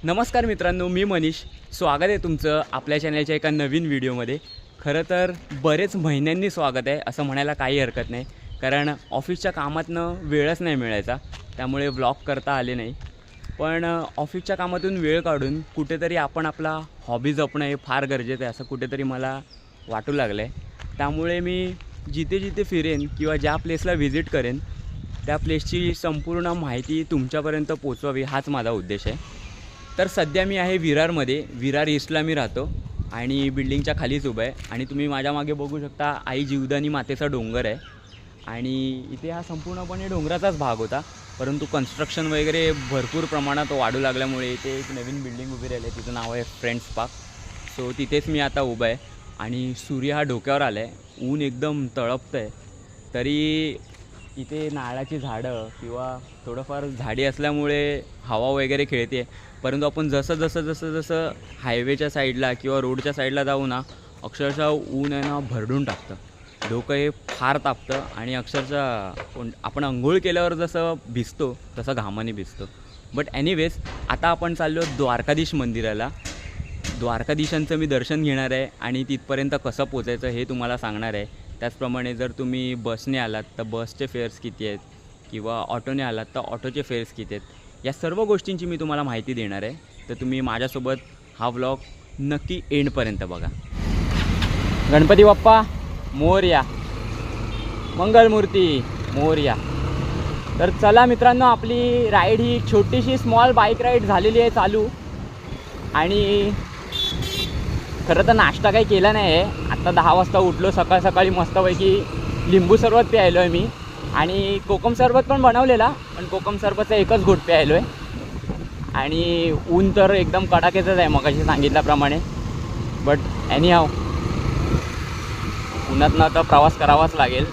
नमस्कार मित्रांनो, मी मनीष. स्वागत आहे तुमचं आपल्या चॅनलच्या एका नवीन व्हिडिओमध्ये. खरं तर बरेच महिन्यांनी स्वागत आहे असं म्हणायला काही हरकत नाही, कारण ऑफिसच्या कामातनं वेळच नाही मिळायचा, त्यामुळे व्लॉग करता आले नाही. पण ऑफिसच्या कामातून वेळ काढून कुठेतरी आपण आपला हॉबी जपणं हे फार गरजेचं आहे असं कुठेतरी मला वाटू लागलं आहे. त्यामुळे मी जिथे जिथे फिरेन किंवा ज्या प्लेसला व्हिजिट करेन त्या प्लेसची संपूर्ण माहिती तुमच्यापर्यंत पोचवावी हाच माझा उद्देश आहे. तर सध्या मी आहे विरारमध्ये. विरार ईस्टला मी राहतो आणि बिल्डिंगच्या खालीच उभं आहे. आणि तुम्ही माझ्या मागे बघू शकता आई जीवदानी मातेचा डोंगर आहे. आणि इथे हा संपूर्णपणे डोंगराचाच भाग होता, परंतु कन्स्ट्रक्शन वगैरे भरपूर प्रमाणात वाढू लागल्यामुळे इथे एक नवीन बिल्डिंग उभी राहिली आहे. तिचं नाव आहे फ्रेंड्स पार्क. सो तिथेच मी आता उभा आहे आणि सूर्य हा डोक्यावर आला आहे. ऊन एकदम तळपतं आहे. तरी इथे नारळाची झाडं किंवा थोडंफार झाडी असल्यामुळे हवा वगैरे खेळते. परंतु आपण जसं हायवेच्या साईडला किंवा रोडच्या साईडला जाऊ ना, अक्षरशः ऊन आहे ना भरडून टाकतं. डोकं हे फार तापतं आणि अक्षरशः आपण अंघोळ केल्यावर जसं भिजतो तसं घामाने भिजतो. बट एनिवेज, आता आपण चाललो द्वारकाधीश मंदिराला. द्वारकाधीशांचं मी दर्शन घेणार आहे आणि तिथपर्यंत कसं पोचायचं हे तुम्हाला सांगणार आहे. त्याचप्रमाणे जर तुम्ही बसने आलात तर बसचे फेअर्स किती आहेत किंवा ऑटोने आलात तर ऑटोचे फेअर्स किती आहेत, या सर्व गोष्टींची मी तुम्हाला माहिती देणार आहे. तर तुम्ही माझ्यासोबत हा व्लॉग नक्की एंडपर्यंत बघा. गणपती बाप्पा मोरया, मंगलमूर्ती मोरया. तर चला मित्रांनो, आपली राईड ही छोटीशी स्मॉल बाईक राईड झालेली आहे चालू. आणि खरं तर नाश्ता काही केला नाही आहे. आत्ता 10 वाजता उठलो. सकाळी मस्तपैकी लिंबू सरबत प्यायलो आहे मी आणि कोकम सरबत पण बनवलेला, पण कोकम सरबतचा एकच घोट प्यायलो आहे. आणि ऊन तर एकदम कडाक्याचंच आहे मगाशी सांगितल्याप्रमाणे. बट एनी हाव, उन्हातनं आता प्रवास करावाच लागेल.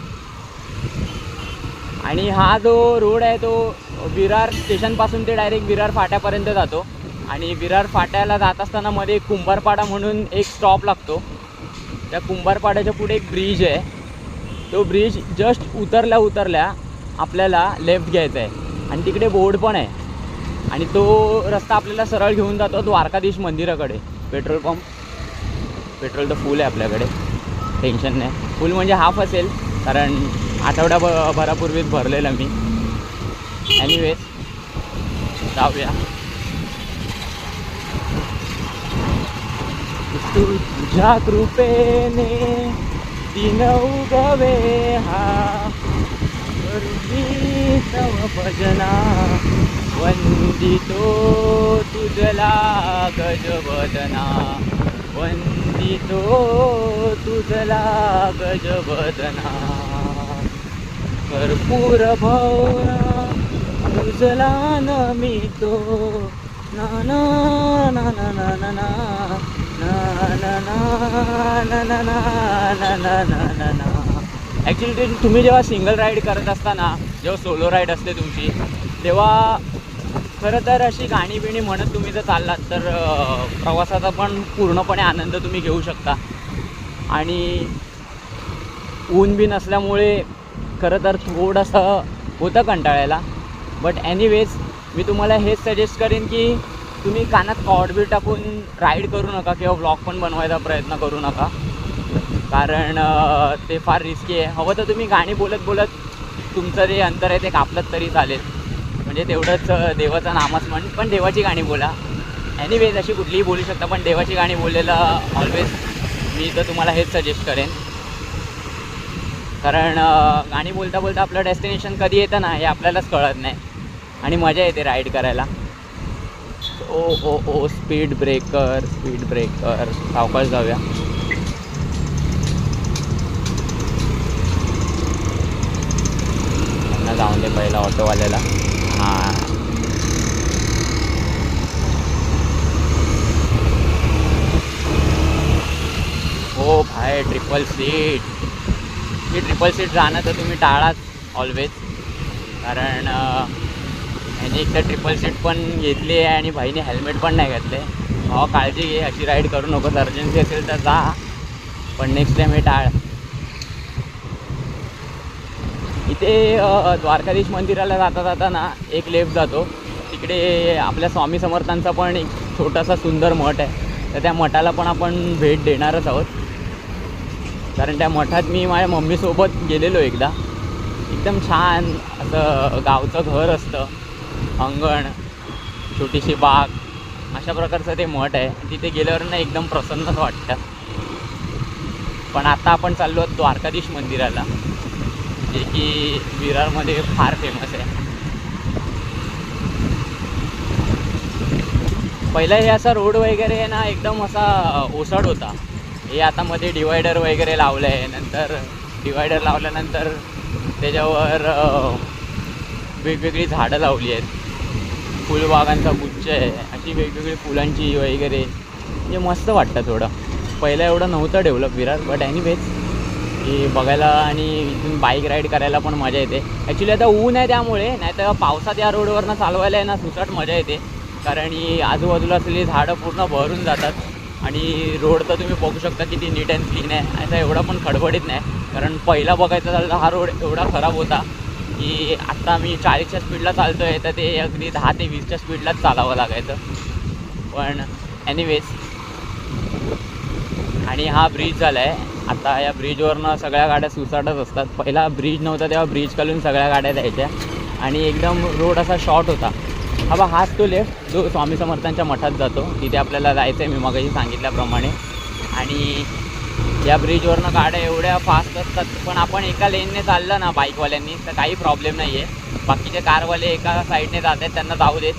आणि हा जो रोड आहे तो विरार स्टेशनपासून ते डायरेक्ट विरार फाट्यापर्यंत जातो. आणि विरार फाट्याला जात असताना मध्ये कुंभारपाडा म्हणून एक स्टॉप लागतो. त्या कुंभारपाड्याच्या पुढे एक ब्रिज आहे. तो ब्रिज जस्ट उतरल्या आपल्याला लेफ्ट घ्यायचा आहे आणि तिकडे बोर्ड पण आहे. आणि तो रस्ता आपल्याला सरळ घेऊन जातो द्वारकाधीश मंदिराकडे. पेट्रोल तर फुल आहे आपल्याकडे, टेन्शन नाही. फुल म्हणजे हाफ असेल, कारण आठवड्याभरापूर्वीच भरलेलं मी. एनिवेज जाऊया. तुझ्या कृपेने दिन उगवे हा, करुणी तव भजना, वंदितो तुझला गजवदना, वंदितो तुझला गजवदना. कर्पूर भवना तुझला नमितो, ना ना ना ना ना ना ना ना ना ना ना ना ना ना. ॲक्च्युली तुम्ही जेव्हा सिंगल राईड करत असताना, जेव्हा सोलो राईड असते तुमची, तेव्हा खरं तर अशी गाणी बिणी म्हणत तुम्ही जर चाललात तर प्रवासाचा पण पूर्णपणे आनंद तुम्ही घेऊ शकता. आणि ऊन बी नसल्यामुळे खरं तर थोडंसं होतं कंटाळायला. बट एनिवेज, मी तुम्हाला हेच सजेस्ट करेन की तुम्ही कानात कॉर्ड बी टाकून राईड करू नका किंवा व्लॉग पण बनवायचा प्रयत्न करू नका, कारण ते फार रिस्की आहे. हवं तर तुम्ही गाणी बोलत तुमचं जे अंतर आहे ते कापलत तरी चालेल, म्हणजे तेवढंच देवाचं नामच म्हण, पण देवाची गाणी बोला. एनिवेज अशी कुठलीही बोलू शकता, पण देवाची गाणी बोललेलं ऑलवेज मी तर तुम्हाला हेच सजेस्ट करेन. कारण गाणी बोलता आपलं डेस्टिनेशन कधी येतं ना हे आपल्यालाच कळत नाही आणि मजा येते राईड करायला. ओ स्पीड ब्रेकर, सावकाश जाऊया. त्यांना जाऊन दे पहिला ऑटोवाल्याला. हां, हो भाई, ट्रिपल सीट जाणं तर तुम्ही टाळाच ऑलवेज, कारण ह्याने एक तर ट्रिपल सीट पण घेतली आहे आणि भाईने हेल्मेट पण नाही घातले. भावा काळजी घे, अशी राईड करू नको. अर्जन्सी असेल तर जा, पण नेक्स्ट टाईम हे टाळ. इथे द्वारकाधीश मंदिराला जाता ना एक लेफ्ट जातो, इकडे आपल्या स्वामी समर्थांचा पण एक छोटासा सुंदर मठ आहे, तर त्या मठाला पण आपण भेट देणारच आहोत. कारण त्या मठात मी माझ्या मम्मीसोबत गेलेलो एकदा. एकदम छान असं गावचं घर असतं, अंगण, छोटीशी बाग, अशा प्रकारचं ते मठ आहे. तिथे गेल्यावर ना एकदम प्रसन्नच वाटतं. पण आता आपण चाललो आहोत द्वारकाधीश मंदिराला, जे की विरारमध्ये फार फेमस आहे. पहिला हे असा रोड वगैरे आहे ना एकदम असा ओसाड होता. हे आता मध्ये डिवायडर वगैरे लावलं आहे. नंतर डिवायडर लावल्यानंतर त्याच्यावर वेगवेगळी झाडं लावली आहेत, फुलबागांचा गुच्छ आहे, अशी वेगवेगळी फुलांची वगैरे. हे मस्त वाटतं थोडं. पहिलं एवढं नव्हतं डेव्हलप विरार, बट एनिवेज की बघायला आणि इथून बाईक राईड करायला पण मजा येते. ॲक्च्युली आता ऊन आहे त्यामुळे, नाही तर पावसात या रोडवरनं चालवायला आहे ना सुसाट मजा येते. कारण ही आजूबाजूला असलेली झाडं पूर्ण भरून जातात आणि रोड तर तुम्ही बघू शकता किती नीट अँड क्लीन आहे. आता एवढा पण खडबडीत नाही, कारण पहिला बघायचा झालं तर हा रोड एवढा खराब होता की आत्ता मी 40च्या स्पीडला चालतो आहे तर ते अगदी 10 ते 20च्या स्पीडलाच चालावं लागायचं. पण एनिवेज, आणि हा ब्रिज झाला आहे आता. या ब्रिजवरनं सगळ्या गाड्या सुसाटच असतात. पहिला ब्रिज नव्हता तेव्हा ब्रिज खालून सगळ्या गाड्या द्यायच्या आणि एकदम रोड असा शॉर्ट होता. हा बा हाच तो लेफ्ट जो स्वामी समर्थांच्या मठात जातो, तिथे आपल्याला जायचं आहे मी मगाशी सांगितल्याप्रमाणे. आणि या ब्रिजवरनं गाड्या एवढ्या फास्ट असतात, पण आपण एका लेनने चाललं ना बाईकवाल्यांनी तर काही प्रॉब्लेम नाही आहे. बाकीचे कारवाले एका साईडने जात आहेत, त्यांना जाऊ देत.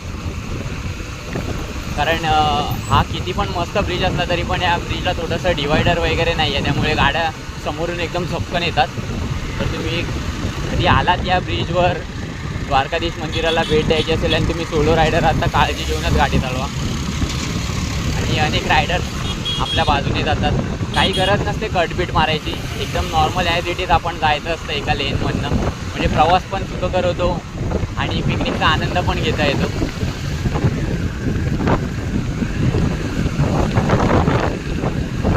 कारण हा किती पण मस्त ब्रिज असला तरी पण या ब्रिजला थोडंसं डिवायडर वगैरे नाही आहे, त्यामुळे गाड्या समोरून एकदम झपकन येतात. तर तुम्ही कधी आलात या ब्रिजवर द्वारकाधीश मंदिराला भेट द्यायची असेल आणि तुम्ही सोलो रायडर आहात तर काळजी घेऊनच गाडी चालवा. आणि अनेक रायडर आपल्या बाजूने जातात, काही गरज नसते कटबीट मारायची. एकदम नॉर्मल ॲज इट इज आपण जायचं असतं एका लेनमधनं, म्हणजे प्रवास पण सुखकर होतो आणि पिकनिकचा आनंद पण घेता येतो.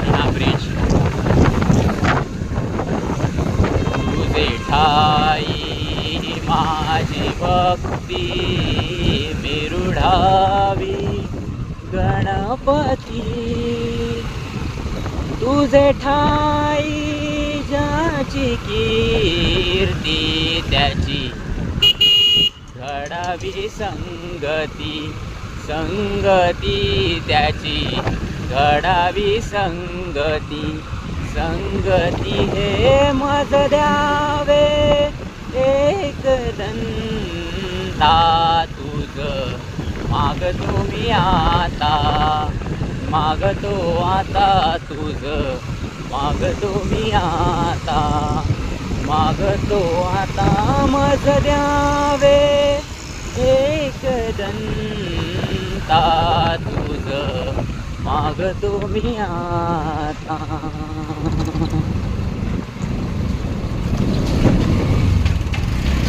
हा ब्रिज तुझे ठाई माझी भक्ती मिरुढावी गणपती, तुझे ठाई ज्याची कीर्ती त्याची घडावी संगती, संगती त्याची घडावी संगती, संगती हे मज द्यावे एक दंता तुझ मागतो मी आता, मागतो आता तुझ मागतो मी आता, मागतो आता मज द्यावे एक दंता तुझ मागतो मी आता.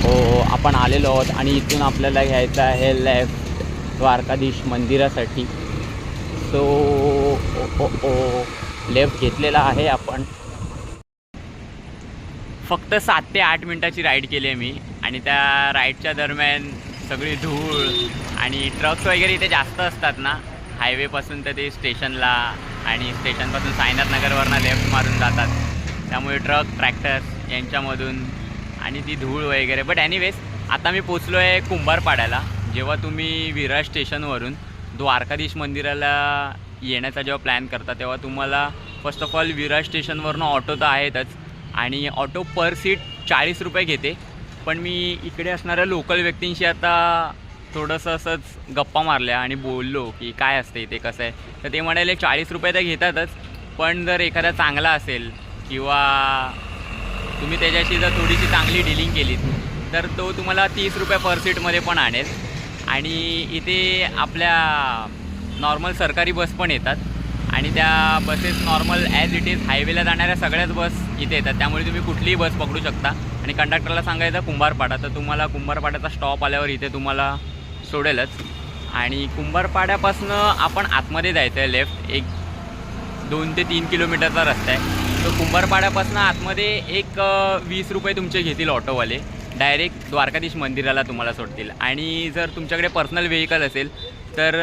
हो, आपण आलेलो आहोत आणि इथून आपल्याला घ्यायचं आहे लेफ्ट द्वारकाधीश मंदिरासाठी. सो लेफ्ट घेतलेला आहे आपण. फक्त 7 ते 8 मिनटाची राईड केली आहे मी आणि त्या राईडच्या दरम्यान सगळी धूळ आणि ट्रक्स वगैरे इथे जास्त असतात ना हायवेपासून तर ते स्टेशनला, आणि स्टेशनपासून साईनाथ नगरवरनं लेफ्ट मारून जातात, त्यामुळे ट्रक ट्रॅक्टर्स यांच्यामधून आणि ती धूळ वगैरे. बट एनिवेज आता मी पोचलो आहे कुंभारपाड्याला. जेव्हा तुम्ही विरार स्टेशनवरून द्वारकाधीश मंदिराला येण्याचा जेव्हा प्लॅन करता तेव्हा तुम्हाला फर्स्ट ऑफ ऑल विरार स्टेशनवरून ऑटो तर आहेतच, आणि ऑटो पर सीट 40 रुपये घेते. पण मी इकडे असणाऱ्या लोकल व्यक्तींशी आता थोडंसं असंच गप्पा मारल्या आणि बोललो की काय असते ते कसं आहे. तर ते म्हणाले 40 रुपये तर घेतातच, पण जर एखादा चांगला असेल किंवा तुम्ही त्याच्याशी जर थोडीशी चांगली डीलिंग केलीत तर तो तुम्हाला 30 रुपये पर सीटमध्ये पण आणेल. आणि इथे आपल्या नॉर्मल सरकारी बस पण येतात आणि त्या buses normal as it is हायवेला जाणाऱ्या सगळ्याच बस इथे येतात, त्यामुळे तुम्ही कुठलीही बस पकडू शकता. आणि कंडक्टरला सांगायचं कुंभारपाडा, तर तुम्हाला कुंभारपाड्याचा स्टॉप आल्यावर इथे तुम्हाला सोडेलच. आणि कुंभारपाड्यापासून आपण आतमध्ये जायचं आहे लेफ्ट, एक 2 ते 3 किलोमीटरचा रस्ता आहे. तो कुंभारपाड्यापासून आतमध्ये एक 20 रुपये तुमचे घेतील ऑटोवाले, डायरेक्ट द्वारकाधीश मंदिराला तुम्हाला सोडतील. आणि जर तुमच्याकडे पर्सनल व्हेकल असेल तर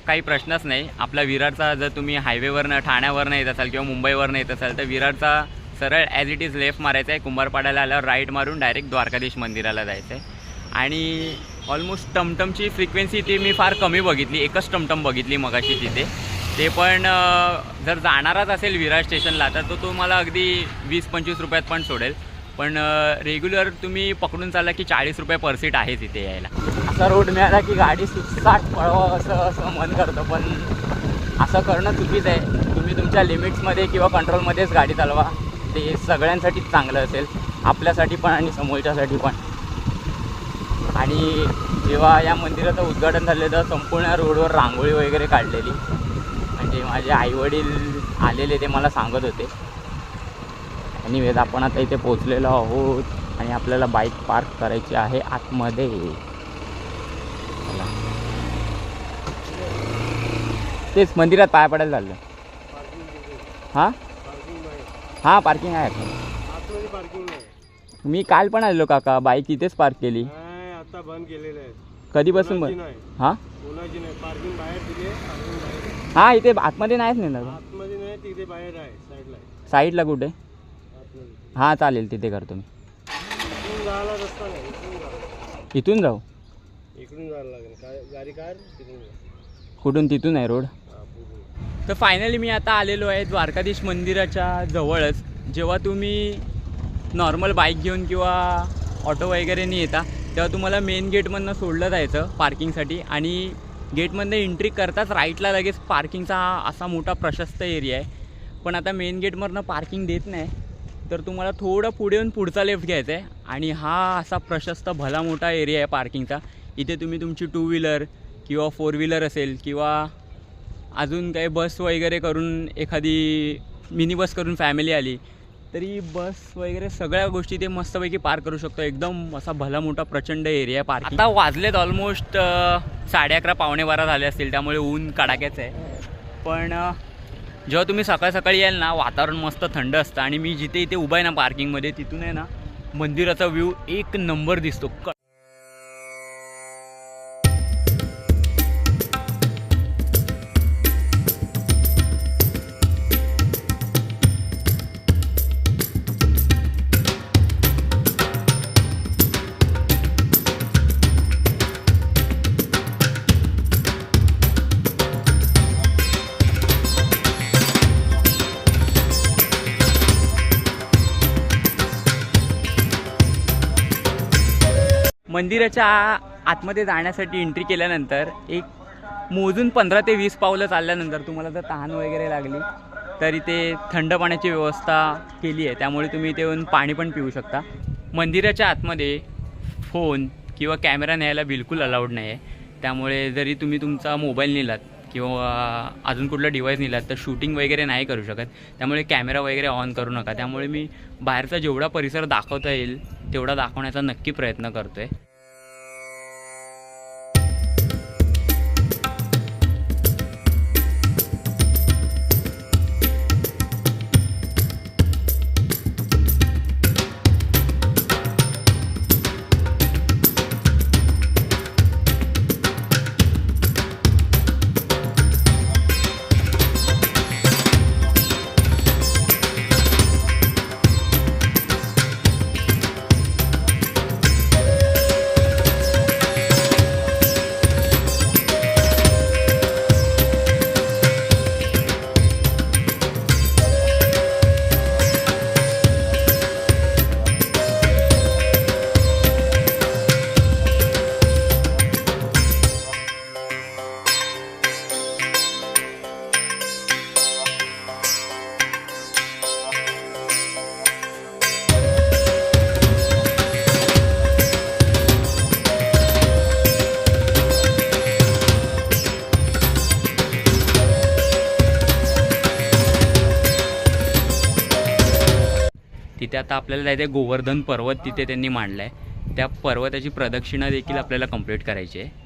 काही प्रश्नच नाही. आपला विरारचा जर तुम्ही हायवेवरनं ठाण्यावरनं येत असाल किंवा मुंबईवरनं येत असाल तर विरारचा सरळ ॲज इट इज लेफ्ट मारायचा आहे. कुंभारपाड्याला आल्यावर राईट मारून डायरेक्ट द्वारकाधीश मंदिराला जायचं आहे. आणि ऑलमोस्ट टमटमची फ्रिक्वेन्सी ती मी फार कमी बघितली, एकच टमटम बघितली मगाशी तिथे. ते पण जर जाणाराच असेल विरार स्टेशनला तर तो तुम्हाला अगदी 20-25 रुपयात पण सोडेल. पण रेग्युलर तुम्ही पकडून चालला की 40 रुपये पर सीट आहे तिथे यायला. असा रोड मिळाला की गाडी 60 पळवावं असं मन करतं, पण असं करणं चुकीचं आहे. तुम्ही तुमच्या लिमिट्समध्ये किंवा कंट्रोलमध्येच गाडी चालवा. ते सगळ्यांसाठीच चांगलं असेल, आपल्यासाठी पण आणि समोरच्यासाठी पण. आणि जेव्हा या मंदिराचं उद्घाटन झालं तर संपूर्ण रोडवर रांगोळी वगैरे काढलेली, म्हणजे माझे आईवडील आलेले ते मला सांगत होते. एनिवेज आपण आता इथे पोचलेलो आहोत आणि आपल्याला बाईक पार्क करायची आहे आतमध्ये. तेच मंदिरात पाया पडायला चाललं. हां हां पार्किंग आहे. मी काल पण आलेलो काका, बाईक इथेच पार्क केली. आता बंद केलेलं आहे. कधीपासून बंद? हां कोणाची नाही, पार्किंग बाहेर दिले. हां इथे आतमध्ये नाहीच नाही ना. आतमध्ये नाही, तिथे बाहेर आहे साईडला. साईडला कुठे? हां चालेल, तिथे करतो मी. इथून जायला रस्ता नाही, इथून जाऊ. इकडून जायला लागेल. गाडी काय तिथून कुठून? तिथून आहे रोड. तर फायनली मी आता आलेलो आहे द्वारकाधीश मंदिराच्या जवळच. जेव्हा तुम्ही नॉर्मल बाईक घेऊन किंवा ऑटो वगैरेने येता तेव्हा तुम्हाला मेन गेटमधनं सोडलं जायचं पार्किंगसाठी. आणि गेटमधनं एंट्री करताच राईटला लगेच पार्किंगचा असा मोठा प्रशस्त एरिया आहे. पण आता मेन गेटमधनं पार्किंग देत नाही, तर तुम्हाला थोडं पुढे येऊन पुढचा लेफ्ट घ्यायचा आहे. आणि हा असा प्रशस्त भला मोठा एरिया आहे पार्किंगचा. इथे तुम्ही तुमची 2 व्हीलर किंवा 4 व्हीलर असेल किंवा अजून काही बस वगैरे करून, एखादी मिनी बस करून फॅमिली आली तरी बस वगैरे सगळ्या गोष्टी ते मस्तपैकी पार्क करू शकतो. एकदम असा भला मोठा प्रचंड एरिया आहे पार्किंग. आता वाजलेत ऑलमोस्ट 11:30 पावणे 12 झाले असतील, त्यामुळे ऊन कडाक्याचं आहे. पण जेव्हा तुम्ही सकाळ सकाळी याल ना, वातावरण मस्त थंड असतं. आणि मी जिथे इथे उभा आहे ना पार्किंगमध्ये, तिथून आहे ना मंदिराचा व्ह्यू एक नंबर दिसतो. मंदिराच्या आतमध्ये जाण्यासाठी एंट्री केल्यानंतर एक मोजून 15 ते 20 पावलं चालल्यानंतर तुम्हाला जर तहान वगैरे लागली तर इथे थंड पाण्याची व्यवस्था केली आहे. त्यामुळे तुम्ही इथे येऊन पाणी पण पिऊ शकता. मंदिराच्या आतमध्ये फोन किंवा कॅमेरा न्यायला बिलकुल अलाउड नाही आहे. त्यामुळे जरी तुम्ही तुमचा मोबाईल नेलात किंवा अजून कुठला डिव्हाइस नेलात तर शूटिंग वगैरे नाही करू शकत. त्यामुळे कॅमेरा वगैरे ऑन करू नका. त्यामुळे मी बाहेरचा जेवढा परिसर दाखवता येईल तेवढा दाखवण्याचा नक्की प्रयत्न करतो आहे. तिथे आता आपल्याला जायचं आहे गोवर्धन पर्वत. तिथे त्यांनी मांडला आहे. त्या पर्वताची प्रदक्षिणा देखील आपल्याला कंप्लीट करायची आहे.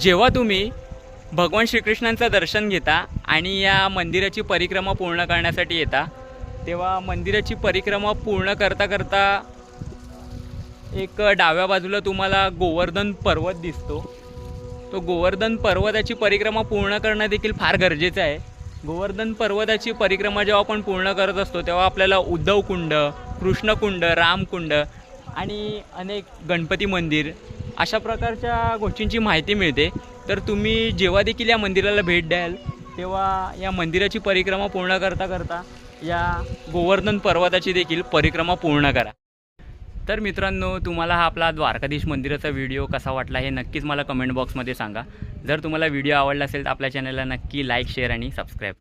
जेव्हा तुम्ही भगवान श्रीकृष्णांचं दर्शन घेता आणि या मंदिराची परिक्रमा पूर्ण करण्यासाठी येता, तेव्हा मंदिराची परिक्रमा पूर्ण करता करता एक डाव्या बाजूला तुम्हाला गोवर्धन पर्वत दिसतो. तो गोवर्धन पर्वताची परिक्रमा पूर्ण करणं देखील फार गरजेचं आहे. गोवर्धन पर्वताची परिक्रमा जेव्हा आपण पूर्ण करत असतो तेव्हा आपल्याला उद्धवकुंड, कृष्णकुंड, रामकुंड आणि अनेक गणपती मंदिर अशा प्रकारच्या गोष्टींची माहिती मिळते. तर तुम्ही जेव्हा देखील या मंदिराला भेट द्याल तेव्हा या मंदिराची परिक्रमा पूर्ण करता करता या गोवर्धन पर्वताची देखील परिक्रमा पूर्ण करा. तर मित्रांनो, तुम्हाला हा आपला द्वारकाधीश मंदिराचा व्हिडिओ कसा वाटला हे नक्कीच मला कमेंट बॉक्समध्ये सांगा. जर तुम्हाला व्हिडिओ आवडला असेल तर आपल्या चॅनलला नक्की लाईक, शेअर आणि सबस्क्राईब